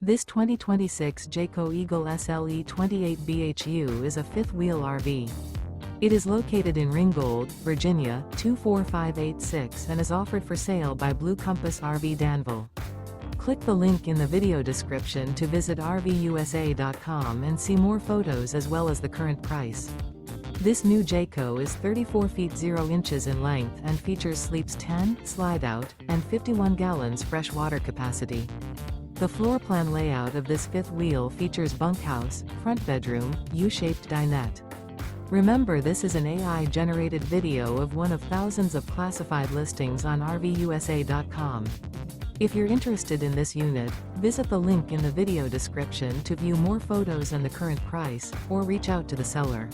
This 2026 Jayco Eagle SLE 28 BHU is a fifth-wheel RV. It is located in Ringgold, Virginia, 24586 and is offered for sale by Blue Compass RV Danville. Click the link in the video description to visit RVUSA.com and see more photos as well as the current price. This new Jayco is 34 feet 0 inches in length and features sleeps 10, Slideout, and 51 gallons fresh water capacity. The floor plan layout of this fifth wheel features bunkhouse, front bedroom, U-shaped dinette. Remember, this is an AI-generated video of one of thousands of classified listings on RVUSA.com. If you're interested in this unit, visit the link in the video description to view more photos and the current price, or reach out to the seller.